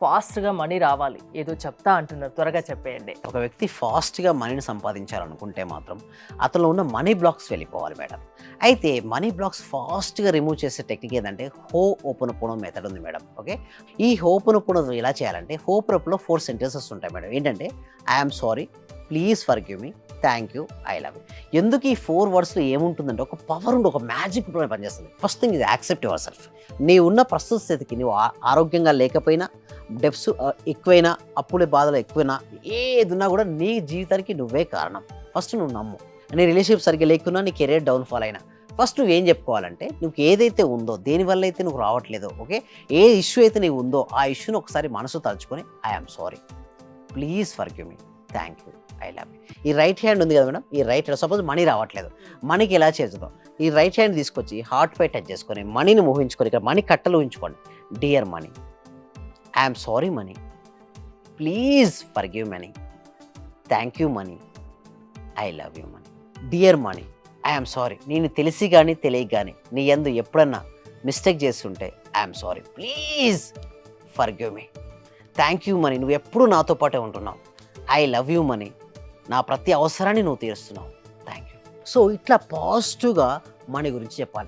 ఫాస్ట్‌గా మనీ రావాలి. ఏదో చెప్తా అంటున్నారు. త్వరగా చెప్పేయండి. ఒక వ్యక్తి ఫాస్ట్‌గా మనీని సంపాదించాలనుకుంటే మాత్రం అతనిలో ఉన్న మనీ బ్లాక్స్ వెళ్ళిపోవాలి మేడం. అయితే మనీ బ్లాక్స్ ఫాస్ట్‌గా రిమూవ్ చేసే టెక్నిక్ ఏదంటే హోపోనోపోనో మెథడ్ ఉంది మేడం. ఓకే. ఈ హోపోనోపోనో ఎలా చేయాలంటే హోపోనోపోనో 4 సెంటెన్సెస్ ఉంటాయి మేడం. ఏంటంటే I am sorry, please forgive me, thank you, I love you. ఎందుకు ఈ 4 వర్డ్స్‌లో ఏముంటుందంటే ఒక పవర్ ఉండి ఒక మ్యాజిక్ పనిచేస్తుంది. ఫస్ట్ థింగ్ ఇది యాక్సెప్ట్ యువర్ సెల్ఫ్. నీవు ఉన్న ప్రస్తుత స్థితికి నువ్వు ఆరోగ్యంగా లేకపోయినా, డెబ్ట్స్ ఎక్కువైనా, అప్పుల బాధలు ఎక్కువైనా, ఏదున్నా కూడా నీ జీవితానికి నువ్వే కారణం. ఫస్ట్ నువ్వు నమ్ము. నీ రిలేషన్‌షిప్ సరిగ్గా లేకున్నా, నీ కెరీర్ డౌన్‌ఫాల్ అయినా ఫస్ట్ నువ్వేం చెప్పుకోవాలంటే నువ్వు ఏదైతే ఉందో, దేనివల్ల అయితే నువ్వు రావట్లేదో, ఓకే, ఏ ఇష్యూ అయితే నీవు ఉందో ఆ ఇష్యూని ఒకసారి మనసు తలుచుకొని I am sorry, please forgive me, thank you, I love you. ఈ రైట్ హ్యాండ్ ఉంది కదా మేడం, ఈ రైట్ హ్యాండ్ సపోజ్ మనీ రావట్లేదు, మనీకి ఎలా చేద్దాం, ఈ రైట్ హ్యాండ్ తీసుకొచ్చి హార్ట్ పై టచ్ చేసుకొని మనీని ఊహించుకొని ఇక్కడ మనీ కట్టలు ఊహించుకోండి. Dear money, I'm sorry money, please forgive money, thank you money, I love you money. Dear money, I'm sorry, నేను తెలిసి కానీ తెలియక కానీ నీ యందు ఎప్పుడన్నా మిస్టేక్ చేస్తుంటే I'm sorry, please forgive me, thank you money, నువ్వు ఎప్పుడు నాతో పాటే ఉంటున్నావు, ఐ లవ్ యూ మనీ, నా ప్రతి అవసరాన్ని నువ్వు తీరుస్తున్నావు, థ్యాంక్ యూ. సో ఇట్లా పాజిటివ్గా మనీ గురించి చెప్పాలి.